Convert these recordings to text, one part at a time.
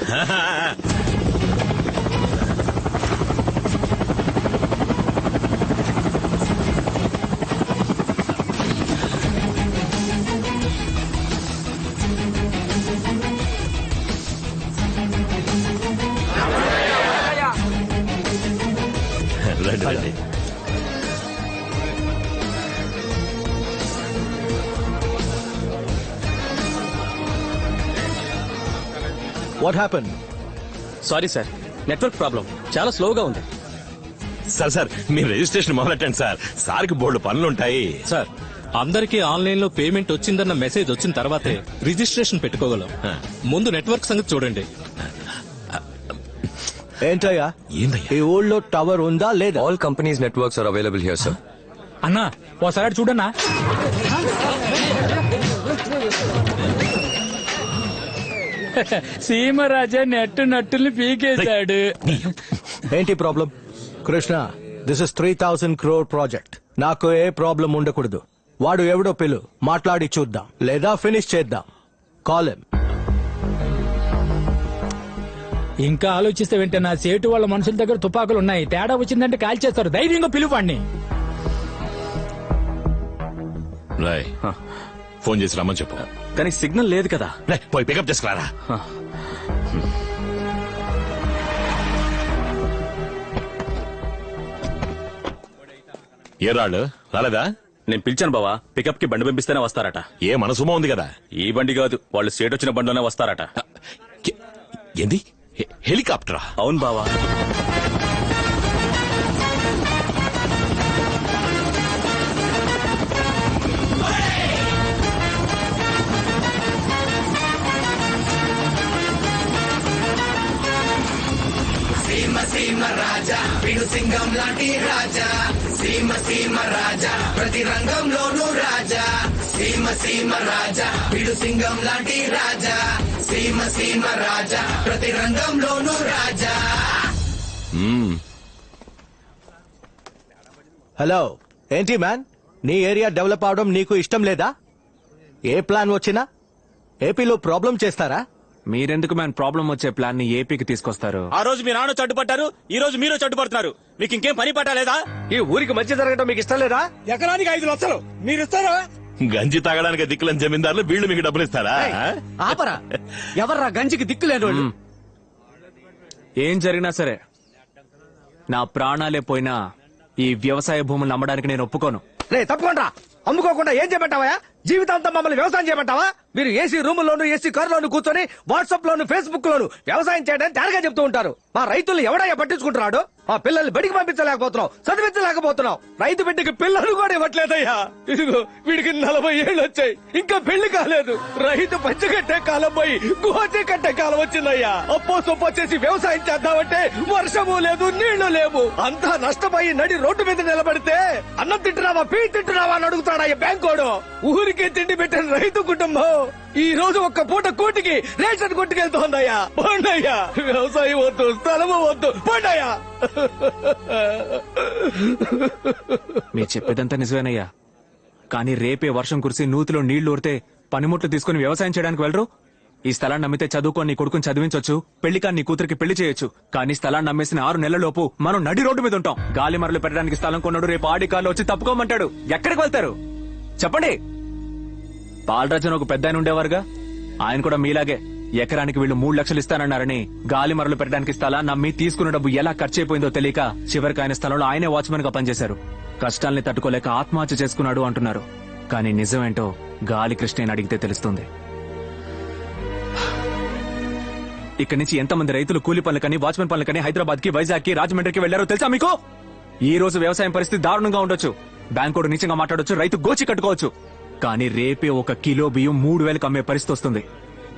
రండి. What happened? Sorry sir, network problem, చాలా స్లోగా ఉంది. సార్ మీరు రిజిస్ట్రేషన్ మొదలెట్టండి సార్. సార్కి బోర్డు పనులుంటాయి. సార్, అందరికీ ఆన్లైన్ లో పేమెంట్ వచ్చిందన్న మెసేజ్ వచ్చిన తర్వాతే రిజిస్ట్రేషన్ పెట్టుకోగలం. ముందు నెట్వర్క్ సంగతి చూడండి. ఏంటయ్యా ఈ ఊళ్ళో టవర్ ఉందా లేదా? All companies networks are available here sir. అన్నా ఓసారి చూడన్నా. సీమరాజా నట్టుల్ని పీకేశాడు. ఏంటి problem? Krishna, this is 3,000 crore project. నాకు ఏ ప్రాబ్లం ఉండకూడదు. వాడు ఎవడో పిలు, మాట్లాడి చూద్దాం, లేదా ఫినిష్ చేద్దాం. Call him. ఇంకా ఆలోచిస్తే వెంటనే నా సేటు వాళ్ళ మనుషుల దగ్గర తుపాకులు ఉన్నాయి. తేడా వచ్చిందంటే కాల్ చేస్తారు. ధైర్యంగా పిలువాడిని. రాయ్, ఫోన్ చేసి రమ్మని చెప్పు. కానీ సిగ్నల్ లేదు కదా. పోయి పికప్ చేసుకురారా. ఏ రాళ్ళు రాలేదా? నేను పిలిచాను బావా, పికప్ కి బండి పంపిస్తేనే వస్తారట. ఏ మనసుమో ఉంది కదా. ఈ బండి కాదు, వాళ్ళు స్టేట్ వచ్చిన బండిలోనే వస్తారట. ఏంది? హెలికాప్టరా? అవును బావా. సీమ రాజా వీడు సింగం లాంటి రాజా. సీమ రాజా ప్రతి రంగంలోనూ రాజా. సీమ రాజా వీడు సింగం లాంటి రాజా. సీమ రాజా ప్రతి రంగంలోనూ రాజా. హలో, ఏంటి మ్యాన్? నీ ఏరియా డెవలప్ అవడం నీకు ఇష్టం లేదా? ఏ ప్లాన్ వచ్చినా ఏపీలో ప్రాబ్లం చేస్తారా? మీరెందుకు మ్యాన్ ప్రాబ్లం వచ్చే ప్లాన్ ని ఏపీకి తీసుకొస్తారు? ఆ రోజు మీ నాన్న చడ్డుపట్టారు, ఈ రోజు మీరు చడ్డుపడుతున్నారు. మీకు ఇంకేం పని పట్టలేదా? ఈ ఊరికి మంచి జరగడం మీకు ఇష్టం లేదా? ఎకరానికి 5 లక్షలు మీరు ఇస్తారా? గంజి తాగడానికి దిక్కులని జమీందారులు వీళ్ళు మీకు డబ్బులు ఇస్తారా? ఆపరా, ఎవర్రా గంజికి దిక్కులేని? ఏం జరిగినా సరే నా ప్రాణాలే పోయినా ఈ వ్యవసాయ భూములను అమ్మడానికి నేను ఒప్పుకోను. రే తప్పకుండా అమ్ముకోకుండా ఏం చేయమంటావా? జీవితాంతం మమ్మల్ని వ్యవసాయం చేయమంటావా? మీరు ఏసీ రూముల్లోను ఏసీ కారులోను కూర్చొని వాట్సాప్ లోను ఫేస్బుక్ లోను వ్యవసాయం చేయడానికి తేరగా చెప్తూ ఉంటారు. మా రైతులు ఎవడయ్యా పట్టించుకుంటున్నాడు? మా పిల్లల్ని బడికి పంపించలేకపోతున్నాం, చదివించలేకపోతున్నాం. రైతు బిడ్డకి పిల్లలు కూడా ఇవ్వట్లేదయ్యా. ఇదిగో వీడికి 40 ఏళ్ళు వచ్చాయి, ఇంకా పెళ్లి కాలేదు. రైతు పంచగట్టే కాలం పోయి గోచి కట్టే కాలం వచ్చిందయ్యా. అప్పో సొప్పో చేసి వ్యవసాయం చేద్దామంటే వర్షము లేదు, నీళ్లు లేవు. అంతా నష్టపోయి నడి రోడ్డు మీద నిలబడితే అన్నం తింటున్నావా, పీ తింటున్నావా అని అడుగుతాడయ్యా బ్యాంకోడు. ఊరికే తిండి పెట్టిన రైతు కుటుంబం ఈ రోజు ఒక్క పూట కూటికి రేషన్ కొట్టుకెళ్తోందయ్యా. పోండయ్యా, వ్యవసాయం వద్దు, స్థలము వద్దు, పోండయ్యా. మీరు చెప్పేదంతా నిజమేనయ్యా, కానీ రేపే వర్షం కురిసి నూతిలో నీళ్లు ఊరితే పనిముట్లు తీసుకుని వ్యవసాయం చేయడానికి వెళ్ళరు? ఈ స్థలాన్ని నమ్మితే చదువుకొని నీ కొడుకుని చదివించొచ్చు, పెళ్లి కాని నీ కూతురికి పెళ్లి చేయొచ్చు. కానీ స్థలాన్ని నమ్మేసిన 6 నెలలలోపు మనం నడి రోడ్డు మీద ఉంటాం. గాలి మరలు పెట్టడానికి స్థలం కొన్నాడు, రేపు ఆడి కార్లు వచ్చి తప్పుకోమంటాడు. ఎక్కడికి వెళ్తారు చెప్పండి? బాలరాజన్ ఒక పెద్ద ఆయన ఉండేవారుగా, ఆయన కూడా మీలాగే ఎకరానికి వీళ్ళు 3 లక్షలు ఇస్తానన్నారని గాలి మరలు పెట్టడానికి స్థలాన్ని నమ్మి తీసుకున్న డబ్బు ఎలా ఖర్చు అయిపోయిందో తెలియక చివరికి ఆయన స్థలంలో ఆయనే వాచ్మెన్ గా పనిచేశారు. కష్టాల్ని తట్టుకోలేక ఆత్మహత్య చేసుకున్నాడు అంటున్నారు. కానీ నిజమేంటో గాలి కృష్ణని అడిగితే తెలుస్తుంది. ఇక్కడి నుంచి ఎంతమంది రైతులు కూలి పనులకని, వాచ్మెన్ పనులకని హైదరాబాద్ కి, వైజాగ్ కి, రాజమండ్రికి వెళ్లారో తెలుసా మీకు? ఈ రోజు వ్యవసాయం పరిస్థితి దారుణంగా ఉండొచ్చు, బ్యాంకోడు నీచంగా మాట్లాడొచ్చు, రైతు గోచి కట్టుకోవచ్చు. కానీ రేపే 1 కిలో బియ్యం 3,000కి అమ్మే పరిస్థితి వస్తుంది.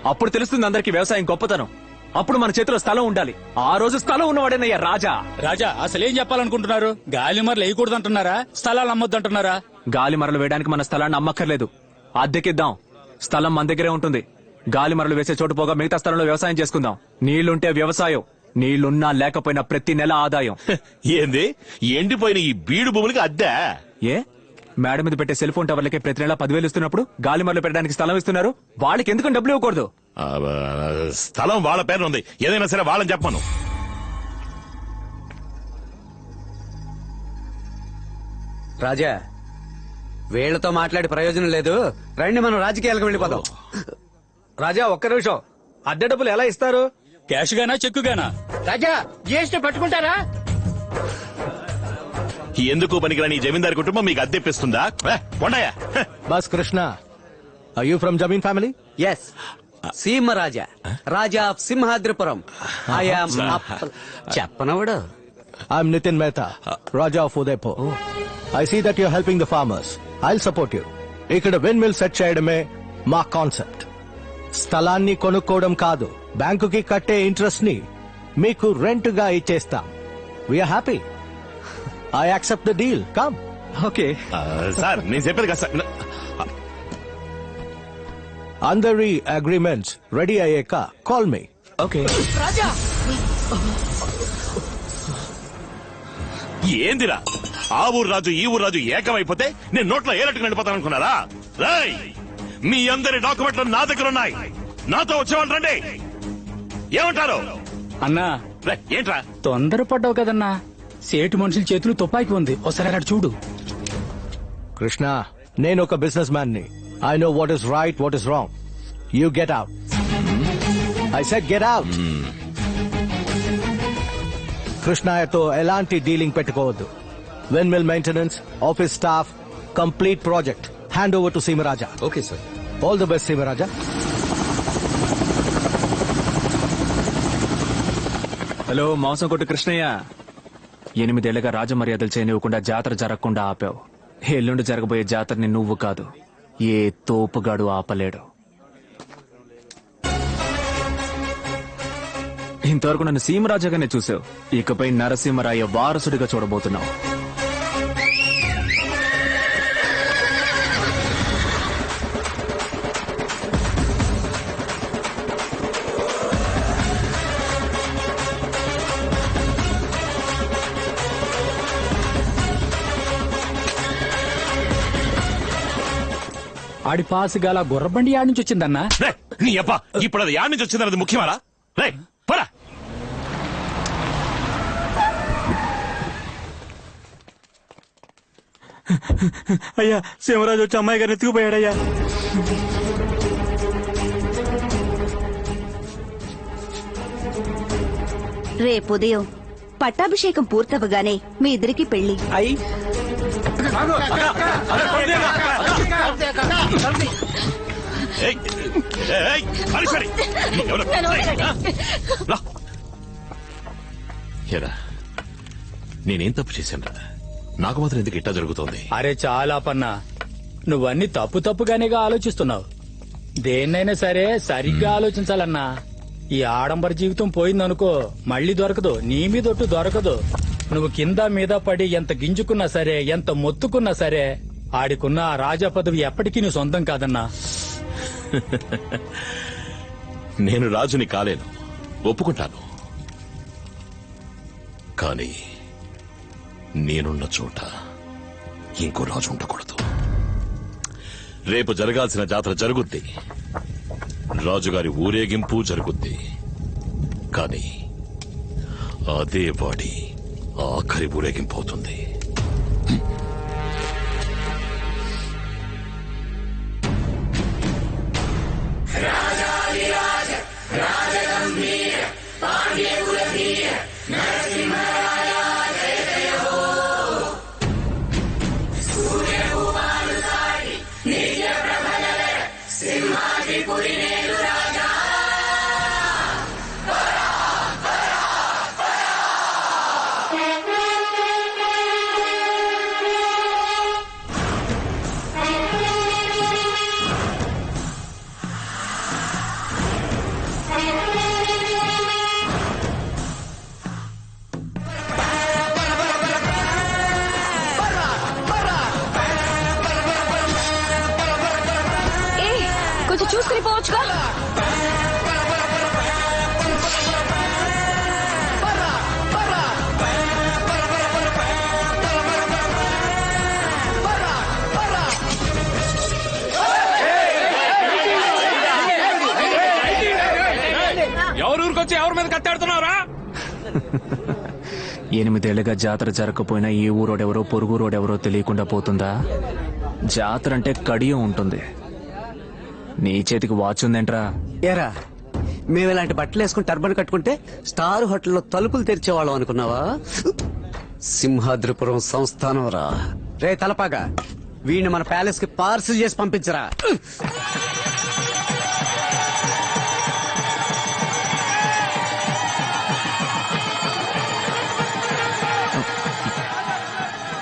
అప్పుడు తెలుస్తుంది అందరికి వ్యవసాయం గొప్పతనం. అప్పుడు మన చేతిలో స్థలం ఉండాలి. ఆ రోజు స్థలం ఉన్నవాడేనయ్యా రాజా. రాజా అసలేం చెప్పాలనుకుంటున్నారు? గాలి మరలు వేయకూడదు అంటున్నారా? స్థలాలు అమ్మొద్దు అంటున్నారా? గాలి మరలు వేయడానికి మన స్థలాన్ని అమ్మక్కర్లేదు, అద్దెకిద్దాం. స్థలం మన దగ్గరే ఉంటుంది. గాలి మరలు వేసే చోటు పోగా మిగతా స్థలంలో వ్యవసాయం చేసుకుందాం. నీళ్లుంటే వ్యవసాయం, నీళ్లున్నా లేకపోయినా ప్రతి నెల ఆదాయం. ఏంది ఎండిపోయిన ఈ బీడు భూములకి అద్దె? ఏ మేడ మీద పెట్టే సెల్ ఫోన్ టవర్లకే ప్రతి నెల 10,000 ఇస్తున్నప్పుడు గాలిమర్లు పెట్టడానికి స్థలం ఇస్తున్నారు, వాళ్ళకి ఎందుకు డబ్బులు ఇవ్వకూడదు? ఆ, స్థలం వాళ్ళ పేరు ఉంది, ఏదైనా సరే వాళ్ళని చెప్పను. రాజా, వీళ్లతో మాట్లాడి ప్రయోజనం లేదు, రండి మనం రాజకీయాలకు వెళ్ళిపోదాం. రాజా ఒక్క నిమిషం, అద్దె డబ్బులు ఎలా ఇస్తారు? క్యాష్ గానా చెక్కు గానా? రాజా జిఎస్టీ పట్టుకుంటారా? ఎందుకు పనికిరాని ఈ జమీందారు కుటుంబం మీకు అద్దెప్పిస్తుందా? కొండయ్యా బస్ కృష్ణ, ఆర్ యూ ఫ్రమ్ జమీన్ family? Yes, Seemaraja, Raja of Simhadripuram. చెప్పనవడు. I'm Nitin Mehta, Raja of Udaipur. I see that you're helping the farmers. I'll support you. ఇక్కడ windmill సెట్ చేయడమే మా కాన్సెప్ట్. స్థలాన్ని కొనుక్కోవడం కాదు, బ్యాంకుకి కట్టే ఇంట్రెస్ట్ ని మీకు రెంట్ గా ఇచ్చేస్తాం. We are happy. I accept the deal. Come. Okay. Sir నేను చెప్పేది కదా సార్. అందరి అగ్రిమెంట్స్ రెడీ అయ్యాక కాల్ మీ. ఓకే. ఏందిరా ఆ ఊరు రాజు ఈ ఊరు రాజు ఏకమైపోతే నేను నోట్లో ఏలట్టుకు వెళ్ళిపోతాను అనుకున్నారా? రేయ్, మీ అందరి డాక్యుమెంట్లు నా దగ్గర ఉన్నాయి, నాతో వచ్చేవాళ్ళు రండి. ఏమంటారు? అన్నా రేయ్, ఏంట్రా తొందరపడ్డావు కదన్నా, సేటు మనుషుల చేతులు తుపాకీ ఉంది, ఒకసారి అక్కడ చూడు. కృష్ణ, నేను ఒక బిజినెస్ మ్యాన్ ని. I know what is right, what is wrong. You get out. I said get out. కృష్ణయ్యతో ఎలాంటి డీలింగ్ పెట్టుకోవద్దు. Windmill maintenance, office staff, complete project hand over to Seemaraja. Okay sir. All the best Seemaraja. Hello మాంసం కొట్టు కృష్ణయ్య, 8 ఏళ్లుగా రాజమర్యాదలు చేయనివ్వకుండా జాతర జరగకుండా ఆపావు. ఎల్లుండి జరగబోయే జాతరని నువ్వు కాదు, ఏ తోపుగాడు ఆపలేడు. ఇంతవరకు నన్ను సీమరాజాగానే చూసావు, ఇకపై నరసింహరాయ వారసుడిగా చూడబోతున్నావు. ఆడి పాసు గల గుర్రబండి ఆడి నుంచి వచ్చిందన్నా. రేయ్, నీ అబ్బా ఇప్పుడు అది యాడ్ నుంచి వచ్చిందన్నది ముఖ్యమారా? రేయ్, పరా. అయ్యా, సీమరాజు వచ్చి అమ్మాయి గారిని ఎత్తుకుపోయాడయ్యా. రేపు ఉదయం పట్టాభిషేకం పూర్తవగానే మీ ఇద్దరికి పెళ్లి. ఏయ్, ఏయ్, హరీశ్వరి, ఎవరు? రా. ఏరా, నేనేం తప్పు చేశాను? నాకు మాత్రం ఎందుకు ఇట్టా జరుగుతోంది? అరే చాలా పన్నా, నువ్వన్నీ తప్పుగానేగా ఆలోచిస్తున్నావు. దేన్నైనా సరే సరిగ్గా ఆలోచించాలన్నా. ఈ ఆడంబర జీవితం పోయిందనుకో, మళ్ళీ దొరకదు, నీ మీదొట్టు దొరకదు. నువ్వు కింద మీద పడి ఎంత గింజుకున్నా సరే, ఎంత మొత్తుకున్నా సరే, ఆడికున్న ఆ రాజా పదవి ఎప్పటికీ నీ సొంతం కాదన్నా. నేను రాజుని కాలేను, ఒప్పుకుంటాను. కానీ నేనున్న చోట ఇంకో రాజు ఉండకూడదు. రేపు జరగాల్సిన జాతర జరుగుద్ది, రాజుగారి ఊరేగింపు జరుగుద్ది. కానీ అదే వాడి ఆఖరి ఊరేగింపు అవుతుంది. తీసుకొచ్చి ఎవరి మీద కత్తాడుతున్నావురా? 8 ఏళ్లుగా జాతర జరగకపోయినా ఈ ఊరోడెవరో పొరుగురోడెవరో తెలియకుండా పోతుందా? జాతర అంటే కడియం ఉంటుంది. నీ చేతికి వాచ్ ఉందేంట్రా? ఏరా మేము ఇలాంటి బట్టలు వేసుకుని టర్బన్ కట్టుకుంటే స్టార్ హోటల్లో తలుపులు తెరిచేవాళ్ళం అనుకున్నావా? సింహాద్రిపురం సంస్థానం రా. రే తలపాగా, వీడిని మన ప్యాలెస్ కి పార్సిల్ చేసి పంపించరా.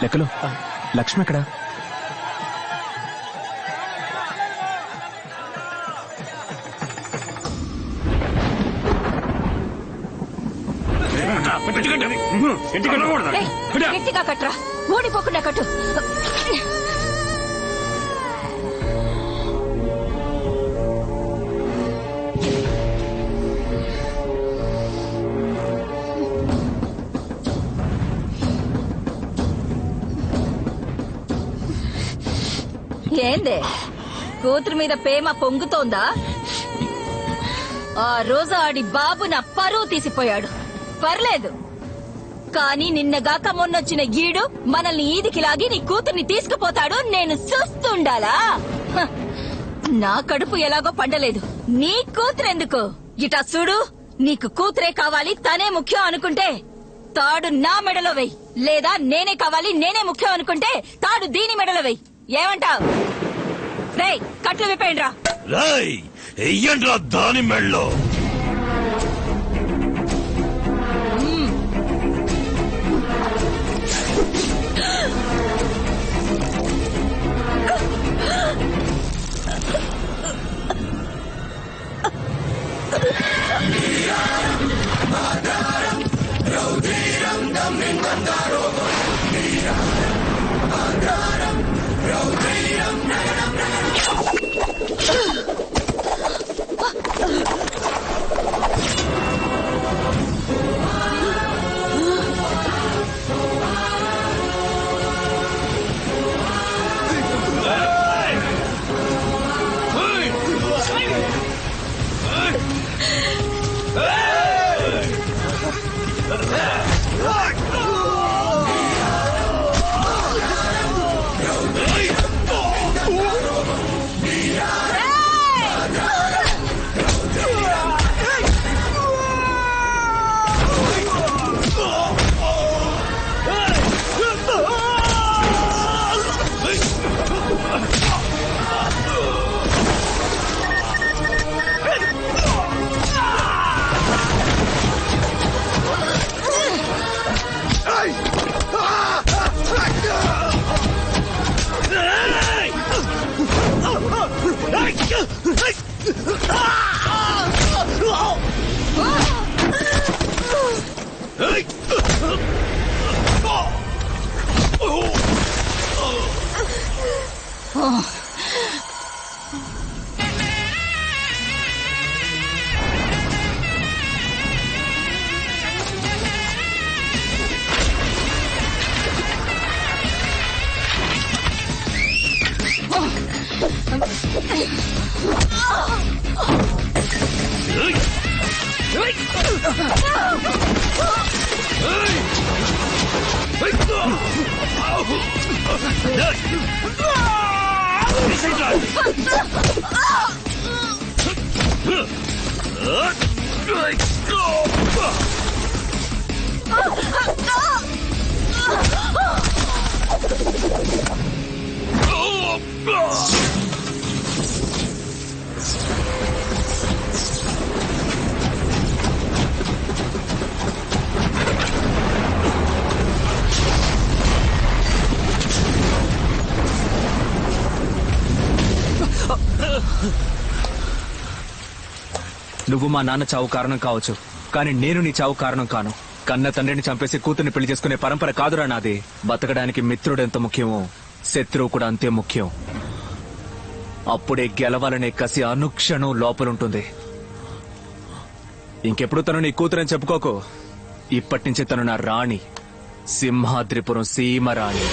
లెక్కలు లక్ష్మి ఎక్కడా? గట్టిగా కట్రా, ఊడిపోకుండా కట్టు. ఏందే కూతురు మీద ప్రేమ పొంగుతోందా? ఆ రోజు ఆడి బాబు నా పరువు తీసిపోయాడు, పర్లేదు. కానీ నిన్నగాక మొన్నొచ్చిన గీడు మనల్ని ఈదికి లాగి నీ కూతుర్ని తీసుకుపోతాడు. నేను చూస్తుండాలా? హ, నా కడుపు ఎలాగో పండలేదు, నీ కూతురెందుకు? ఇటా చూడు, నీకు కూతురే కావాలి, తనే ముఖ్యం అనుకుంటే తాడు నా మెడలో వెయ్యి. లేదా నేనే కావాలి, నేనే ముఖ్యం అనుకుంటే తాడు దీని మెడలో వెయ్యి. ఏమంటావ్? రేయ్, కట్లు విప్పేయండి రా. రేయ్, ఎయ్యండ్రా దాని మెళ్ళో. నువ్వు మా నాన్న చావు కారణం కావచ్చు, కానీ నేను నీ చావు కారణం కాను. కన్న తండ్రిని చంపేసి కూతుర్ని పెళ్లి చేసుకునే పరంపర కాదురా నాది. బతకడానికి మిత్రుడు ఎంత ముఖ్యమో శత్రువు కూడా అంతే ముఖ్యం. అప్పుడే గెలవాలనే కసి అనుక్షణం లోపలుంటుంది. ఇంకెప్పుడు తను నీ కూతురని చెప్పుకోకు. ఇప్పటి నుంచి తను నా రాణి, సింహాద్రిపురం సీమ రాణి.